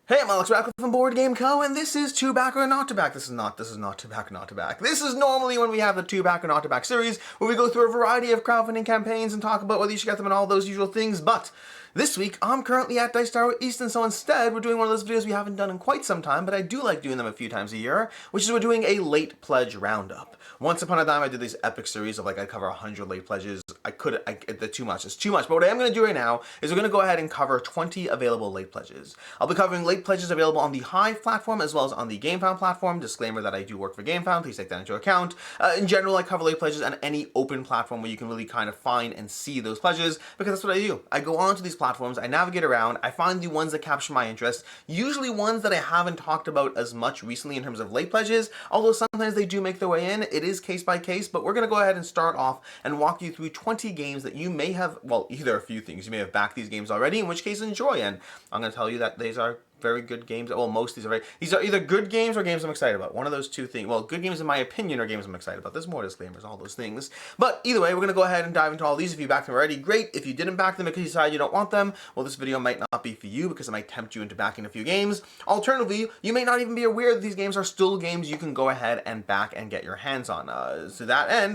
Hey, I'm Alex Radcliffe from Board Game Co, and this is Two Back or Not to Back. This is not Two Back or Not to Back. This is normally when we have the Two Back or Not to Back series, where we go through a variety of crowdfunding campaigns and talk about whether you should get them and all those usual things, but this week, I'm currently at Dice Tower East, and so instead, we're doing one of those videos we haven't done in quite some time, but I do like doing them a few times a year, which is we're doing a late pledge roundup. Once upon a time, I did this epic series of I cover 100 late pledges. It's too much, but what I am going to do right now is we're going to go ahead and cover 20 available late pledges. I'll be covering late pledges available on the Hive platform as well as on the GameFound platform. Disclaimer that I do work for GameFound, please take that into account. In general, I cover late pledges on any open platform where you can really kind of find and see those pledges, because that's what I do. I go onto these platforms, I navigate around, I find the ones that capture my interest, usually ones that I haven't talked about as much recently in terms of late pledges, although sometimes they do make their way in. It is case by case, but we're going to go ahead and start off and walk you through 20 games that you may have, well, either a few things. You may have backed these games already, in which case enjoy, and I'm going to tell you that these are very good games. Well, most of these are either good games or games I'm excited about. One of those two things. Well, good games in my opinion are games I'm excited about. There's more disclaimers, all those things. But either way, we're going to go ahead and dive into all these. If you backed them already, great. If you didn't back them because you decide you don't want them, well, this video might not be for you because it might tempt you into backing a few games. Alternatively, you may not even be aware that these games are still games you can go ahead and back and get your hands on. To that end,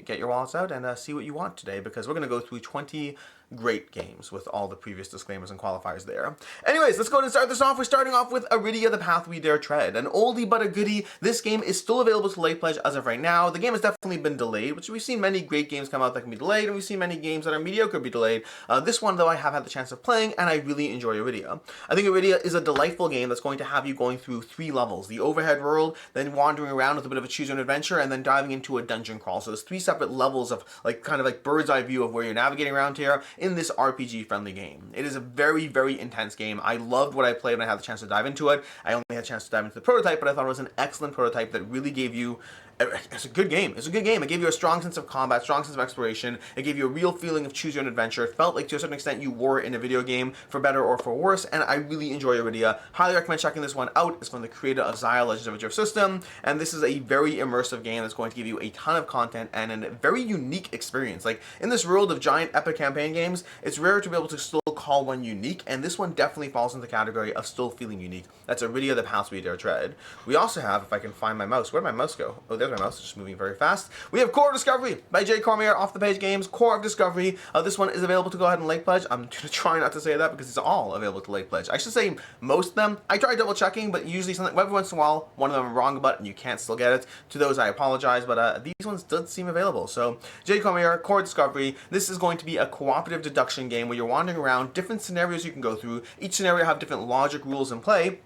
get your wallets out and see what you want today, because we're going to go through 20 great games with all the previous disclaimers and qualifiers there. Anyways, let's go ahead and start this off. We're starting off with Arydia, The Path We Dare Tread. An oldie but a goodie. This game is still available to late pledge as of right now. The game has definitely been delayed, which we've seen many great games come out that can be delayed, and we've seen many games that are mediocre be delayed. This one, though, I have had the chance of playing, and I really enjoy Arydia. I think Arydia is a delightful game that's going to have you going through 3 levels. The overhead world, then wandering around with a bit of a choose your own adventure, and then diving into a dungeon crawl. So there's 3 separate levels of kind of bird's eye view of where you're navigating around here in this RPG friendly game. It is a very, very intense game. I loved what I played when I had the chance to dive into it. I only had a chance to dive into the prototype, but I thought it was an excellent prototype that really gave you it's a good game. It's a good game. It gave you a strong sense of combat, strong sense of exploration. It gave you a real feeling of choose your own adventure. It felt like to a certain extent you were in a video game, for better or for worse, and I really enjoy Arydia. Highly recommend checking this one out. It's from the creator of Xia Legends of a Drift System, and this is a very immersive game that's going to give you a ton of content and a very unique experience. Like, in this world of giant epic campaign games, it's rare to be able to still call one unique, and this one definitely falls into the category of still feeling unique. That's Arydia, The Path We Dare Tread. We also have, if I can find my mouse, where'd my mouse go? Oh, there's my mouse, just moving very fast. We have Core of Discovery by J. Cormier, Off the Page Games. Core of Discovery. This one is available to go ahead and late pledge. I'm going to try not to say that because it's all available to late pledge. I should say most of them. I try double checking, but usually something every once in a while, one of them I'm wrong about and you can't still get it. To those, I apologize, but these ones did seem available. So, J. Cormier, Core of Discovery. This is going to be a cooperative deduction game where you're wandering around, different scenarios you can go through. Each scenario have different logic rules in play,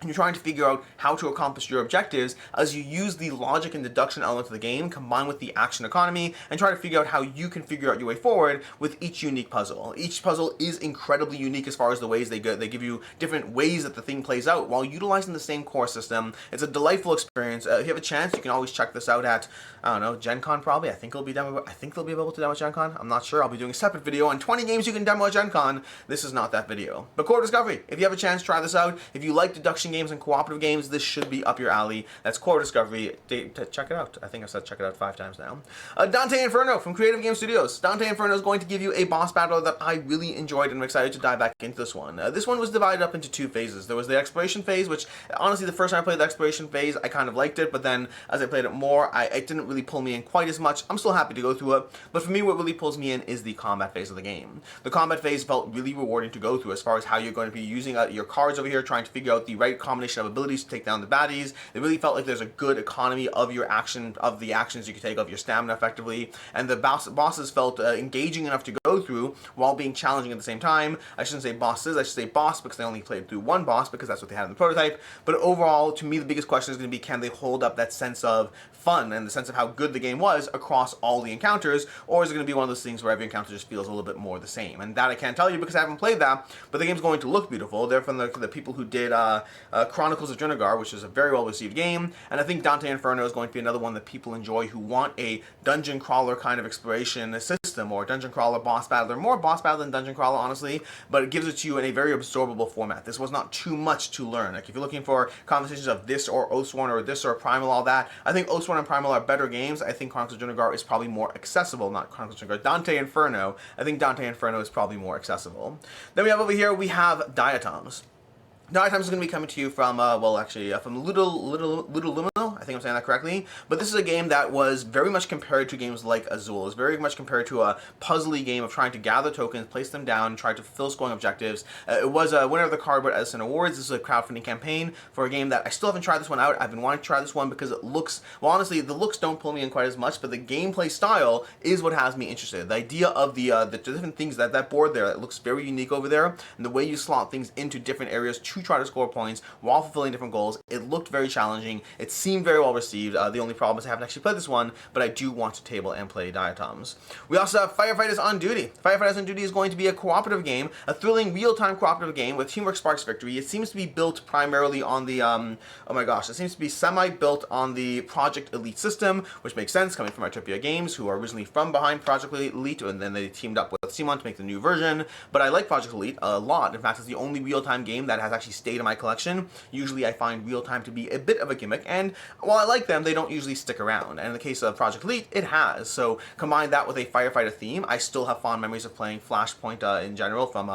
and you're trying to figure out how to accomplish your objectives as you use the logic and deduction element of the game combined with the action economy, and try to figure out how you can figure out your way forward with each unique puzzle. Each puzzle is incredibly unique as far as the ways they go. They give you different ways that the thing plays out while utilizing the same core system. It's a delightful experience. If you have a chance, you can always check this out at, I don't know, Gen Con probably. I think they'll be available to demo at Gen Con. I'm not sure. I'll be doing a separate video on 20 games you can demo at Gen Con. This is not that video. But Core Discovery, if you have a chance, try this out. If you like deduction games and cooperative games, this should be up your alley. That's Core Discovery. Check it out. I think I've said check it out 5 times now. DANTE Inferno from Creative Game Studios. DANTE Inferno is going to give you a boss battle that I really enjoyed, and I'm excited to dive back into this one. This one was divided up into 2 phases. There was the exploration phase, which honestly the first time I played the exploration phase I kind of liked it, but then as I played it more, it didn't really pull me in quite as much. I'm still happy to go through it, but for me what really pulls me in is the combat phase of the game. The combat phase felt really rewarding to go through as far as how you're going to be using your cards over here, trying to figure out the right combination of abilities to take down the baddies. It really felt like there's a good economy of your action, of the actions you can take, of your stamina effectively, and the bosses felt engaging enough to go through while being challenging at the same time. I shouldn't say bosses, I should say boss, because I only played through one boss because that's what they had in the prototype. But overall, to me, the biggest question is going to be, can they hold up that sense of fun and the sense of how good the game was across all the encounters, or is it going to be one of those things where every encounter just feels a little bit more the same? And that I can't tell you because I haven't played that, but the game's going to look beautiful. They're from the people who did Chronicles of Drunagar, which is a very well received game, and I think DANTE Inferno is going to be another one that people enjoy who want a dungeon crawler kind of exploration system, or dungeon crawler boss battler, more boss battle than dungeon crawler honestly, but it gives it to you in a very absorbable format. This was not too much to learn. Like if you're looking for conversations of this or Oathsworn or this or Primal, all that, I think Oathsworn and Primal are better games. I think Chronicles of Drunagar is probably more accessible, not Chronicles of Drunagar, DANTE Inferno. I think DANTE Inferno is probably more accessible. Then we have over here, we have Diatoms. Diatoms is going to be coming to you from, well, actually, from Little Lumino. I think I'm saying that correctly. But this is a game that was very much compared to games like Azul. It's very much compared to a puzzly game of trying to gather tokens, place them down, try to fulfill scoring objectives. It was a winner of the Cardboard Edison Awards. This is a crowdfunding campaign for a game that I still haven't tried this one out. I've been wanting to try this one because it looks, well, honestly, the looks don't pull me in quite as much, but the gameplay style is what has me interested. The idea of the different things that board there, that looks very unique over there, and the way you slot things into different areas to try to score points while fulfilling different goals. It looked very challenging. It seemed very well received. The only problem is I haven't actually played this one, but I do want to table and play Diatoms. We also have Firefighters on Duty. Firefighters on Duty is going to be a cooperative game, a thrilling real-time cooperative game with teamwork sparks victory. It seems to be built primarily on the, oh my gosh, it seems to be semi-built on the Project Elite system, which makes sense coming from Arydia Games, who are originally from behind Project Elite, and then they teamed up with CMON to make the new version. But I like Project Elite a lot. In fact, it's the only real-time game that has actually stayed in my collection. Usually I find real-time to be a bit of a gimmick, and while I like them, they don't usually stick around. And in the case of Project Elite, it has. So combine that with a firefighter theme. I still have fond memories of playing Flashpoint in general from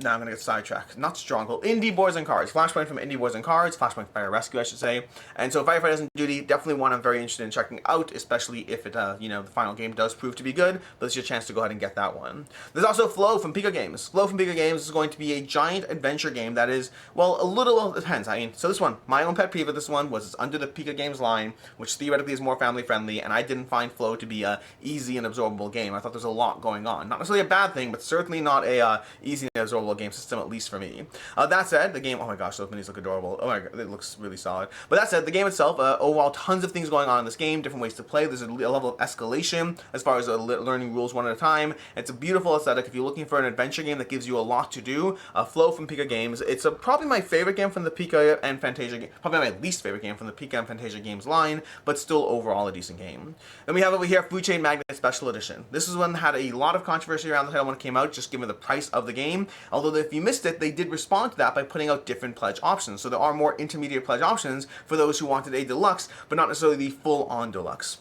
now I'm going to get sidetracked. Not Stronghold. Indie Boards and Cards. Flashpoint from Indie Boards and Cards. Flashpoint Fire Rescue, I should say. And so Firefighters on Duty, definitely one I'm very interested in checking out, especially if it, the final game does prove to be good. But it's your chance to go ahead and get that one. There's also Floe from Pika Games. Floe from Pika Games is going to be a giant adventure game that is, well, it depends. I mean, so this one, my own pet peeve of this one was it's under the Pika Games line, which theoretically is more family friendly, and I didn't find Floe to be a easy and absorbable game. I thought there's a lot going on. Not necessarily a bad thing, but certainly not a easy and absorbable game system, at least for me. That said, the game, oh my gosh, those minis look adorable. Oh my god, it looks really solid. But that said, the game itself, overall, tons of things going on in this game, different ways to play. There's a level of escalation as far as learning rules one at a time. It's a beautiful aesthetic. If you're looking for an adventure game that gives you a lot to do, Floe from Pika Games. It's probably my favorite game from the Pika and Fantasia, probably my least favorite game from the Pika and Fantasia Games line, but still overall a decent game. Then we have over here Food Chain Magnate Special Edition. This is one that had a lot of controversy around the title when it came out, just given the price of the game. Although if you missed it, they did respond to that by putting out different pledge options. So there are more intermediate pledge options for those who wanted a deluxe, but not necessarily the full-on deluxe.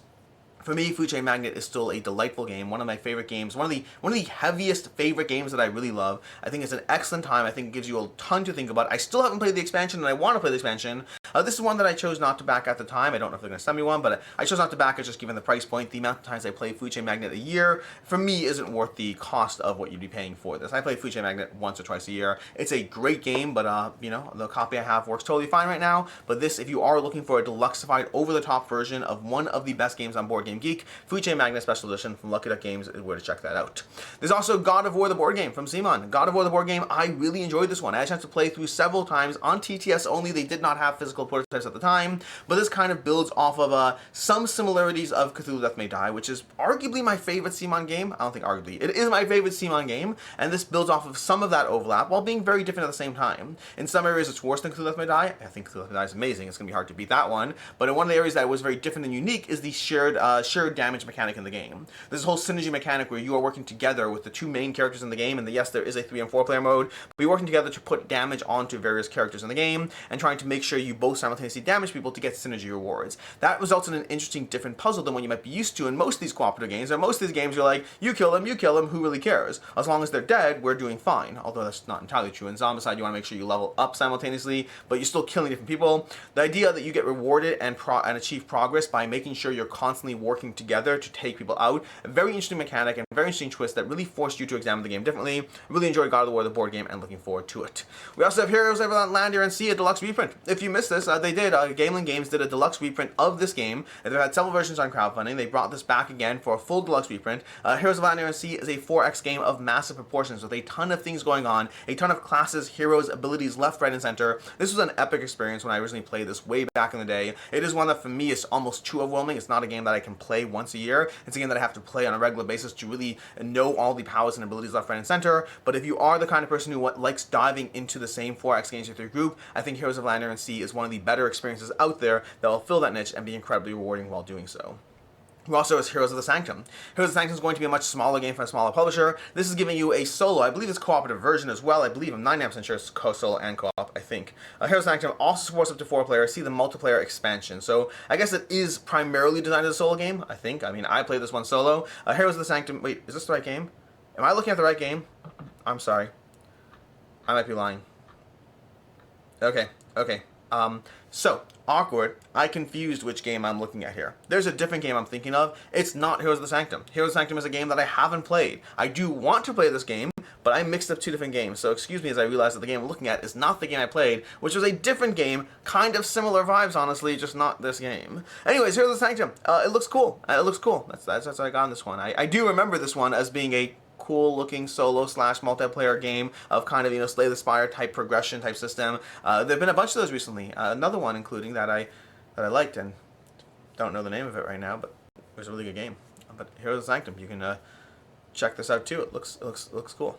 For me, Food Chain Magnate is still a delightful game, one of my favorite games, one of the heaviest favorite games that I really love. I think it's an excellent time. I think it gives you a ton to think about. I still haven't played the expansion, and I want to play the expansion. This is one that I chose not to back at the time. I don't know if they're going to send me one, but I chose not to back it just given the price point. The amount of times I play Food Chain Magnate a year, for me, isn't worth the cost of what you'd be paying for this. I play Food Chain Magnate once or twice a year. It's a great game, but the copy I have works totally fine right now. But this, if you are looking for a deluxeified, over-the-top version of one of the best games on Board Game Geek, Food Chain Magnate Special Edition from Lucky Duck Games is where to check that out. There's also God of War the board game from CMON. God of War the board game, I really enjoyed this one. I had a chance to play through several times on TTS only. They did not have physical prototypes at the time, but this kind of builds off of some similarities of Cthulhu Death May Die, which is arguably my favorite CMON game. I don't think arguably. It is my favorite CMON game, and this builds off of some of that overlap while being very different at the same time. In some areas, it's worse than Cthulhu Death May Die. I think Cthulhu Death May Die is amazing. It's going to be hard to beat that one. But in one of the areas that was very different and unique is the shared damage mechanic in the game. There's this whole synergy mechanic where you are working together with the two main characters in the game, and yes, there is a 3 and 4 player mode, but you're working together to put damage onto various characters in the game and trying to make sure you both simultaneously damage people to get synergy rewards. That results in an interesting, different puzzle than what you might be used to in most of these cooperative games. Or most of these games, you're like, you kill them, who really cares? As long as they're dead, we're doing fine. Although that's not entirely true. In Zombicide, you want to make sure you level up simultaneously, but you're still killing different people. The idea that you get rewarded and achieve progress by making sure you're constantly working together to take people out, a very interesting mechanic and very interesting twist that really forced you to examine the game differently. Really enjoyed God of War the board game and looking forward to it. We also have Heroes of Land, Air, and Sea, a deluxe reprint. If you missed this, they did. Gameland Games did a deluxe reprint of this game. They've had several versions on crowdfunding. They brought this back again for a full deluxe reprint. Heroes of Land, Air, and Sea is a 4X game of massive proportions with a ton of things going on, a ton of classes, heroes, abilities left, right, and center. This was an epic experience when I originally played this way back in the day. It is one that for me is almost too overwhelming. It's not a game that I can play once a year. It's a game that I have to play on a regular basis to really know all the powers and abilities left, right, and center. But if you are the kind of person who likes diving into the same 4X games with your group, I think Heroes of Land, Air, and Sea is one of the better experiences out there that will fill that niche and be incredibly rewarding while doing so. We also has Heroes of the Sanctum. Heroes of the Sanctum is going to be a much smaller game from a smaller publisher. This is giving you a solo, I believe it's cooperative version as well. I believe I'm 99% sure it's solo and co-op, I think. Heroes of the Sanctum also supports up to 4 players. See the multiplayer expansion. So I guess it is primarily designed as a solo game, I think. I mean, I played this one solo. Heroes of the Sanctum, wait, is this the right game? Am I looking at the right game? I'm sorry. I might be lying. Okay. So, awkward. I confused which game I'm looking at here. There's a different game I'm thinking of. It's not Heroes of the Sanctum. Heroes of the Sanctum is a game that I haven't played. I do want to play this game, but I mixed up two different games. So excuse me as I realize that the game I'm looking at is not the game I played, which was a different game, kind of similar vibes, honestly, just not this game. Anyways, Heroes of the Sanctum. It looks cool. That's what I got on this one. I do remember this one as being a cool looking solo / multiplayer game of kind of, Slay the Spire type progression type system. There have been a bunch of those recently. Another one including that I liked, and don't know the name of it right now, but it was a really good game. But Heroes of the Sanctum, you can check this out too. It looks cool.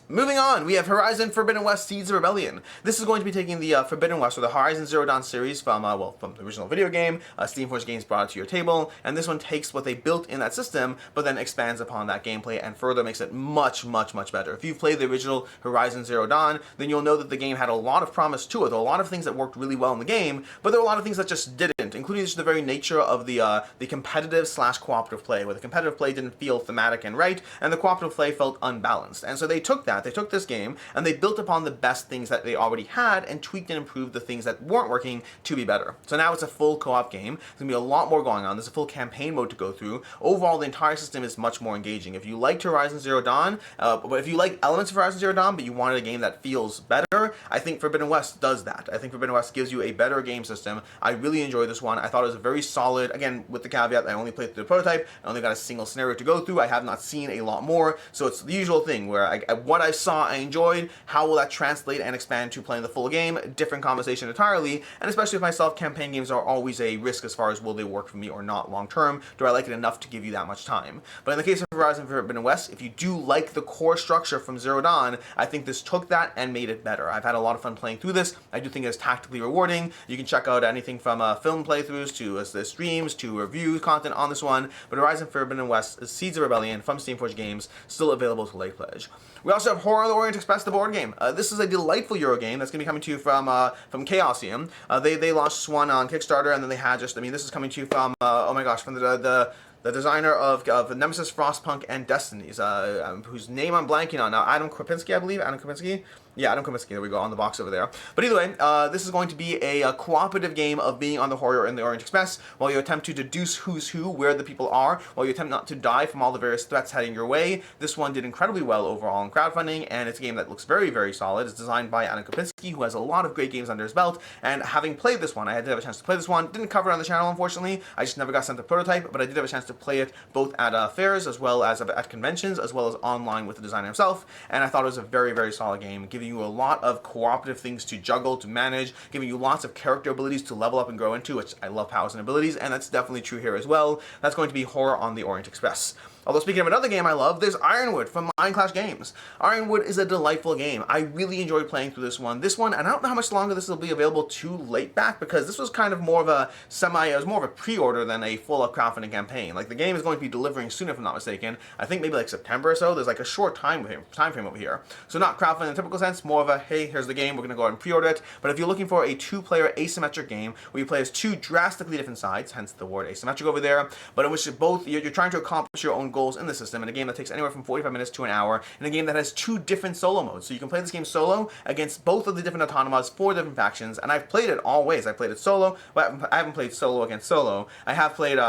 Moving on, we have Horizon Forbidden West Seeds of Rebellion. This is going to be taking the Forbidden West, or the Horizon Zero Dawn series from the original video game. Steamforged Games brought it to your table, and this one takes what they built in that system, but then expands upon that gameplay and further makes it much better. If you've played the original Horizon Zero Dawn, then you'll know that the game had a lot of promise to it. There were a lot of things that worked really well in the game, but there were a lot of things that just didn't, including just the very nature of the competitive / cooperative play, where the competitive play didn't feel thematic and right, and the cooperative play felt unbalanced. And so they took this game and they built upon the best things that they already had and tweaked and improved the things that weren't working to be better. So now it's a full co-op game. There's gonna be a lot more going on. There's a full campaign mode to go through. Overall, the entire system is much more engaging. If you liked Horizon Zero Dawn, but if you like elements of Horizon Zero Dawn, but you wanted a game that feels better, I think Forbidden West does that. I think Forbidden West gives you a better game system. I really enjoyed this one. I thought it was a very solid, again, with the caveat that I only played through the prototype. I only got a single scenario to go through. I have not seen a lot more, so it's the usual thing where what I saw, I enjoyed. How will that translate and expand to playing the full game? Different conversation entirely, and especially with myself, campaign games are always a risk as far as will they work for me or not long term. Do I like it enough to give you that much time? But in the case of Horizon Forbidden West, if you do like the core structure from Zero Dawn, I think this took that and made it better. I've had a lot of fun playing through this. I do think it's tactically rewarding. You can check out anything from film playthroughs to the streams to review content on this one. But Horizon Forbidden West Seeds of Rebellion from Steamforged Games, still available to late pledge. We also have Horror of the Orient Express, the board game. This is a delightful Euro game that's going to be coming to you from Chaosium. They launched one on Kickstarter, and then they had this is coming to you from, from the designer of Nemesis, Frostpunk, and Destinies, whose name I'm blanking on now. Adam Krapinski, I believe. Adam Krapinski? Yeah, Adam Krapinski. There we go, on the box over there. But either way, this is going to be a cooperative game of being on the Horror in the Orient Express while you attempt to deduce who's who, where the people are, while you attempt not to die from all the various threats heading your way. This one did incredibly well overall in crowdfunding, and it's a game that looks very solid. It's designed by Adam Krapinski, who has a lot of great games under his belt, and having played this one, I had to have a chance to play this one. Didn't cover it on the channel, unfortunately. I just never got sent the prototype, but I did have a chance to play it both at fairs as well as at conventions, as well as online with the designer himself, and I thought it was a very solid game, giving you a lot of cooperative things to juggle, to manage, giving you lots of character abilities to level up and grow into, which I love powers and abilities, and that's definitely true here as well. That's going to be Horror on the Orient Express. Although speaking of another game I love, there's Ironwood from Mindclash Games. Ironwood is a delightful game. I really enjoyed playing through this one. And I don't know how much longer this will be available to late back, because this was kind of more of a it was more of a pre-order than a full-up crowdfunding campaign. Like, the game is going to be delivering soon, if I'm not mistaken. I think maybe like September or so. There's like a short time frame over here. So not crowdfunding in the typical sense, more of a, hey, here's the game, we're going to go ahead and pre-order it. But if you're looking for a two-player asymmetric game where you play as two drastically different sides, hence the word asymmetric over there, but in which you're trying to accomplish your own goals in the system, in a game that takes anywhere from 45 minutes to an hour, in a game that has two different solo modes. So you can play this game solo against both of the different automatas, 4 different factions, and I've played it all ways. I played it solo, but I haven't played solo against solo. I have played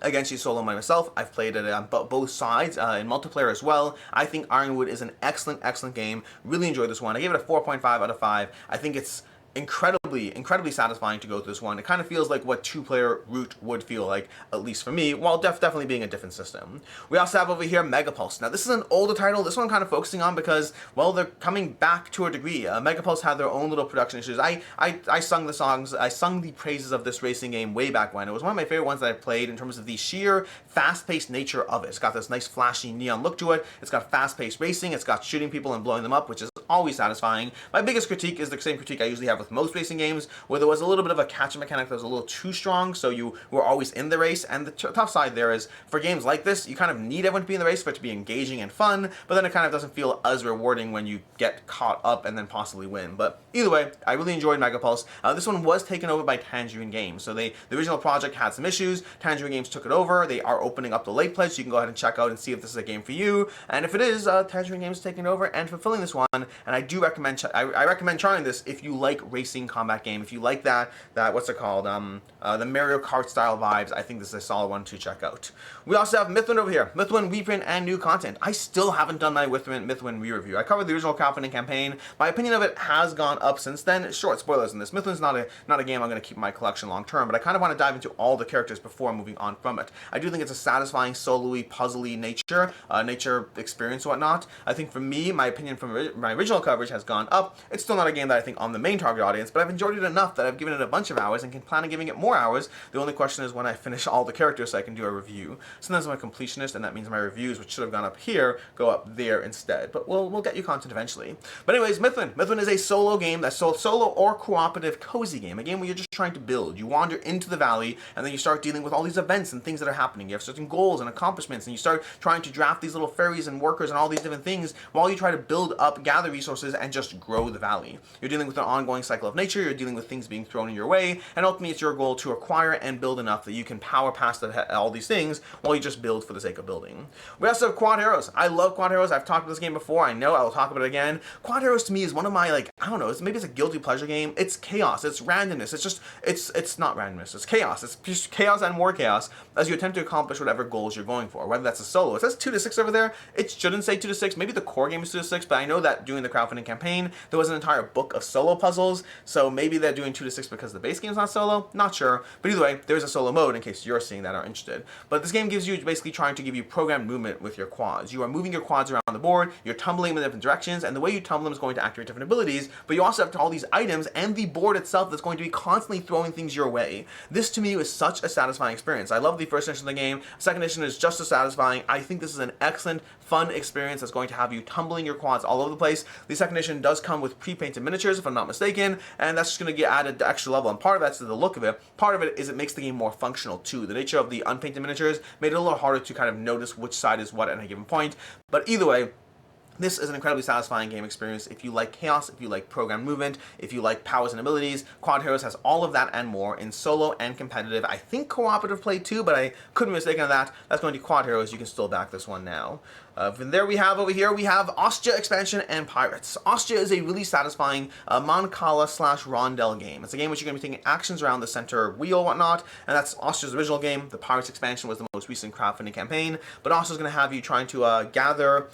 against you solo myself. I've played it on both sides in multiplayer as well. I think Ironwood is an excellent game. Really enjoyed this one. I gave it a 4.5 out of 5. I think it's incredibly satisfying to go through this one. It kind of feels like what two-player Root would feel like, at least for me, while definitely being a different system. We also have over here Megapulse. Now, this is an older title. This one I'm kind of focusing on because, well, they're coming back to a degree. Megapulse had their own little production issues. I sung the songs, I sung the praises of this racing game way back when. It was one of my favorite ones that I played in terms of the sheer fast-paced nature of it. It's got this nice flashy neon look to it. It's got fast-paced racing. It's got shooting people and blowing them up, which is always satisfying. My biggest critique is the same critique I usually have with most racing games, where there was a little bit of a catch mechanic that was a little too strong, so you were always in the race. And the tough side there is, for games like this, you kind of need everyone to be in the race for it to be engaging and fun, but then it kind of doesn't feel as rewarding when you get caught up and then possibly win. But either way, I really enjoyed Megapulse. This one was taken over by Tangerine Games, so the original project had some issues. Tangerine Games took it over. They are opening up the late pledge, so you can go ahead and check out and see if this is a game for you. And if it is, Tangerine Games is taking over and fulfilling this one. And I do recommend I recommend trying this if you like racing combat game. If you like that what's it called, the Mario Kart style vibes, I think this is a solid one to check out. We also have Mythwind over here. Mythwind, Reprint, and new content. I still haven't done my Mythwind re-review. I covered the original crowdfunding campaign. My opinion of it has gone up since then. Short spoilers in this. Mythwind's not a game I'm going to keep in my collection long term, but I kind of want to dive into all the characters before moving on from it. I do think it's a satisfying, solo-y, puzzly nature experience and whatnot. I think for me, my opinion from my original coverage has gone up. It's still not a game that I think on the main target audience, but I've enjoyed it enough that I've given it a bunch of hours and can plan on giving it more hours. The only question is when I finish all the characters so I can do a review. Sometimes I'm a completionist, and that means my reviews, which should have gone up here, go up there instead. But we'll get you content eventually. But anyways, Mythwind. Mythwind is a solo game, that's solo or cooperative cozy game. A game where you're just trying to build. You wander into the valley, and then you start dealing with all these events and things that are happening. You have certain goals and accomplishments, and you start trying to draft these little fairies and workers and all these different things while you try to build up, gather resources, and just grow the valley. You're dealing with an ongoing cycle of nature, you're dealing with things being thrown in your way, and ultimately it's your goal to acquire and build enough that you can power past all these things while you just build for the sake of building. We also have Quodd Heroes. I love Quodd Heroes. I've talked about this game before. I know I will talk about it again. Quodd Heroes to me is one of my, I don't know, maybe it's a guilty pleasure game. It's chaos. It's randomness. It's not randomness. It's chaos. It's just chaos and more chaos as you attempt to accomplish whatever goals you're going for, whether that's a solo. It says 2 to 6 over there. It shouldn't say 2 to 6. Maybe the core game is 2 to 6, but I know that during the crowdfunding campaign, there was an entire book of solo puzzles, so maybe they're doing 2 to 6 because the base game's not solo. Not sure. But either way, there's a solo mode in case you're seeing that or interested. But this game gives you, basically trying to give you programmed movement with your quads. You are moving your quads around the board, you're tumbling them in different directions, and the way you tumble them is going to activate different abilities, but you also have all these items and the board itself that's going to be constantly throwing things your way. This to me is such a satisfying experience. I love the first edition of the game. Second edition is just as satisfying. I think this is an excellent, fun experience that's going to have you tumbling your quads all over the place. The second edition does come with pre-painted miniatures, if I'm not mistaken, and that's just going to get added to extra level, and part of that's the look of it. Part of it is it makes the game more functional too. The nature of the unpainted miniatures made it a little harder to kind of notice which side is what at a given point, but either way, this is an incredibly satisfying game experience. If you like chaos, if you like programmed movement, if you like powers and abilities, Quodd Heroes has all of that and more in solo and competitive. I think cooperative play too, but I could be mistaken on that. That's going to Quodd Heroes. You can still back this one now. From there over here, we have Ostia Expansion and Pirates. Ostia is a really satisfying Mancala / Rondel game. It's a game which you're going to be taking actions around the center wheel and whatnot, and that's Ostia's original game. The Pirates Expansion was the most recent crowdfunding campaign, but Ostia's going to have you trying to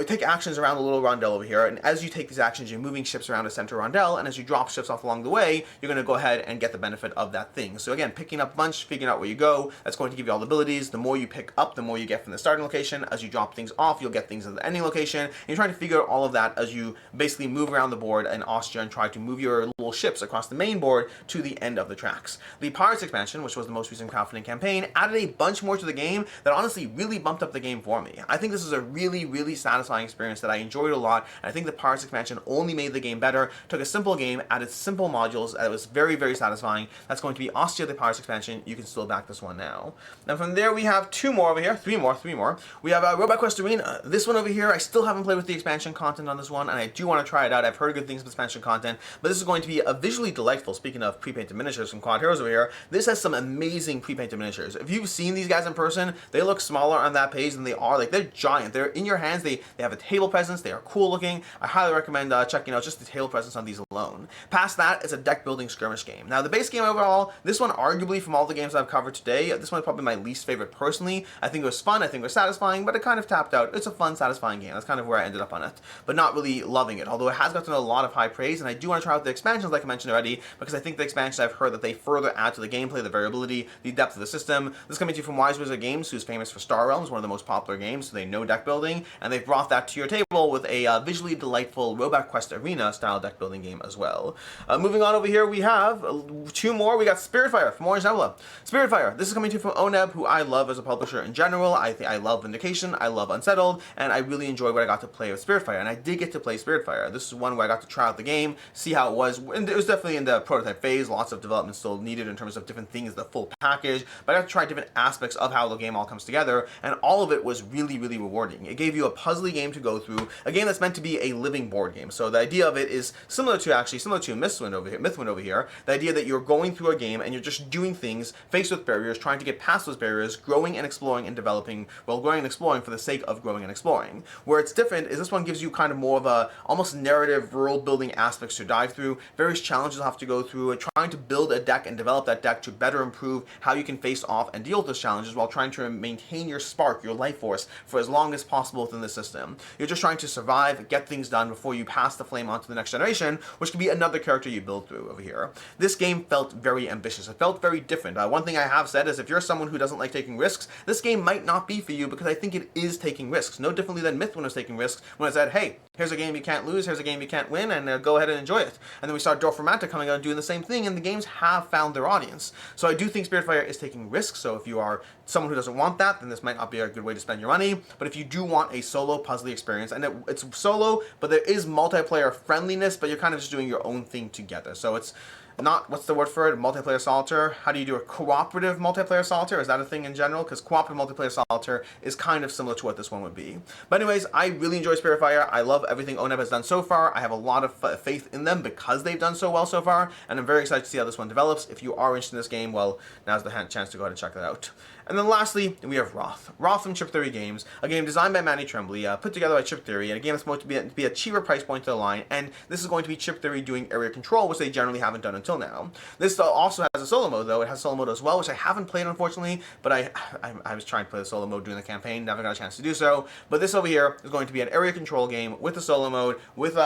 take actions around the little rondel over here, and as you take these actions, you're moving ships around a center rondel, and as you drop ships off along the way, you're going to go ahead and get the benefit of that thing. So again, picking up a bunch, figuring out where you go, that's going to give you all the abilities. The more you pick up, the more you get from the starting location. As you drop things off, you'll get things at the ending location, and you're trying to figure out all of that as you basically move around the board in Ostia and try to move your little ships across the main board to the end of the tracks. The Pirates Expansion, which was the most recent crowdfunding campaign, added a bunch more to the game that honestly really bumped up the game for me. I think this is a really, really satisfying experience that I enjoyed a lot, and I think the Pirates Expansion only made the game better. Took a simple game, added simple modules, that was very, very satisfying. That's going to be Ostia the Pirates Expansion. You can still back this one now. Now from there we have three more. We have Robot Quest Arena. This one over here, I still haven't played with the expansion content on this one, and I do want to try it out. I've heard good things about expansion content, but this is going to be a visually delightful. Speaking of pre-painted miniatures from Quodd Heroes over here, this has some amazing pre-painted miniatures. If you've seen these guys in person, they look smaller on that page than they are. Like, they're giant. They're in your hands. They have a table presence. They are cool looking. I highly recommend checking out just the table presence on these alone. Past that, it's a deck building skirmish game. Now, the base game overall, this one arguably from all the games I've covered today, this one is probably my least favorite personally. I think it was fun. I think it was satisfying, but it kind of tapped out. It's a fun, satisfying game. That's kind of where I ended up on it, but not really loving it, although it has gotten a lot of high praise, and I do want to try out the expansions like I mentioned already, because I think the expansions I've heard that they further add to the gameplay, the variability, the depth of the system. This is coming to you from Wise Wizard Games, who's famous for Star Realms, one of the most popular games, so they know deck building, and they've they've brought that to your table with a visually delightful Robot Quest Arena style deck building game as well. Moving on over here, we have two more. We got Spiritfire from Orange Nebula. Spiritfire, this is coming to you from Oneb, who I love as a publisher in general. I love Vindication, I love Unsettled, and I really enjoyed what I got to play with Spiritfire, and I did get to play Spiritfire. This is one where I got to try out the game, see how it was, and it was definitely in the prototype phase, lots of development still needed in terms of different things, the full package, but I got to try different aspects of how the game all comes together, and all of it was really, really rewarding. It gave you a puzzly game to go through, a game that's meant to be a living board game. So the idea of it is similar to Mythwind over here. The idea that you're going through a game and you're just doing things, faced with barriers, trying to get past those barriers, growing and exploring and developing, well, growing and exploring for the sake of growing and exploring. Where it's different is this one gives you kind of more of a almost narrative world building aspects to dive through, various challenges you'll have to go through, and trying to build a deck and develop that deck to better improve how you can face off and deal with those challenges while trying to maintain your spark, your life force, for as long as possible within the system. You're just trying to survive, get things done before you pass the flame on to the next generation, which could be another character you build through over here. This game felt very ambitious. It felt very different. One thing I have said is if you're someone who doesn't like taking risks, this game might not be for you, because I think it is taking risks. No differently than Mythwind was taking risks when it said, hey, here's a game you can't lose, here's a game you can't win, and go ahead and enjoy it. And then we saw Dorfromantic coming out and doing the same thing, and the games have found their audience. So I do think Spiritfire is taking risks, so if you are someone who doesn't want that, then this might not be a good way to spend your money. But if you do want a solo puzzly experience, and it's solo, but there is multiplayer friendliness, but you're kind of just doing your own thing together. So it's not, what's the word for it, multiplayer solitaire? How do you do a cooperative multiplayer solitaire? Is that a thing in general? Because cooperative multiplayer solitaire is kind of similar to what this one would be. But anyways, I really enjoy Spiritfire. I love everything Oneb has done so far. I have a lot of faith in them because they've done so well so far, and I'm very excited to see how this one develops. If you are interested in this game, well, now's the chance to go ahead and check that out. And then lastly, we have Wroth. Wroth from Chip Theory Games, a game designed by Manny Tremblay, put together by Chip Theory, and a game that's going to be a cheaper price point to the line, and this is going to be Chip Theory doing area control, which they generally haven't done until now. This also has a solo mode, though. It has solo mode as well, which I haven't played, unfortunately, but I was trying to play the solo mode during the campaign, never got a chance to do so. But this over here is going to be an area control game with the solo mode, with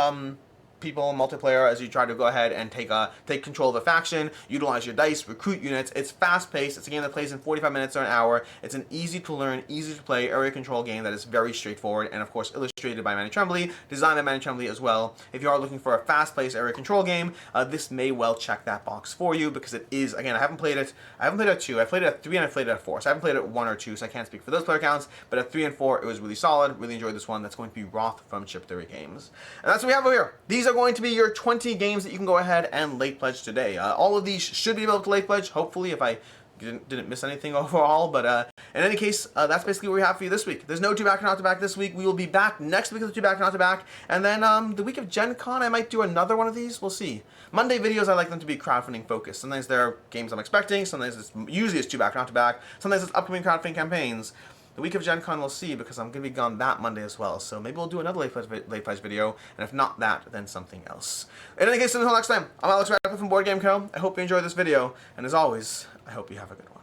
people multiplayer as you try to go ahead and take control of a faction, utilize your dice, recruit units. It's fast paced. It's a game that plays in 45 minutes or an hour. It's an easy to learn, easy to play area control game that is very straightforward, and of course illustrated by Manny Tremblay, designed by Manny Tremblay as well. If you are looking for a fast paced area control game, this may well check that box for you, because it is, again, I haven't played it at 2, I played it at 3, and I played it at 4, so I haven't played it at 1 or 2, so I can't speak for those player counts, but at 3 and 4 it was really solid. Really enjoyed this one. That's going to be Wroth from Chip Theory Games. And that's what we have over here. These are going to be your 20 games that you can go ahead and late pledge today. All of these should be able to late pledge, hopefully, if I didn't miss anything overall, but in any case, that's basically what we have for you this week. There's no 2 back and not to back this week. We will be back next week with the 2 back and not to back, and then the week of Gen Con I might do another one of these. We'll see. Monday videos, I like them to be crowdfunding focused. Sometimes they're games I'm expecting, sometimes usually it's 2 back and not to back, sometimes it's upcoming crowdfunding campaigns. The week of Gen Con we'll see, because I'm going to be gone that Monday as well, so maybe we'll do another late pledge video, and if not that, then something else. In any case, until next time, I'm Alex Radcliffe from Board Game Co. I hope you enjoyed this video, and as always, I hope you have a good one.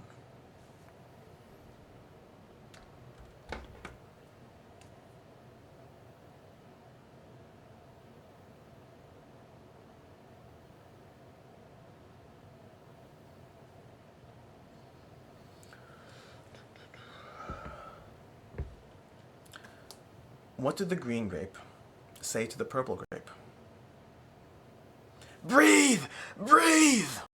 What did the green grape say to the purple grape? Breathe! Breathe!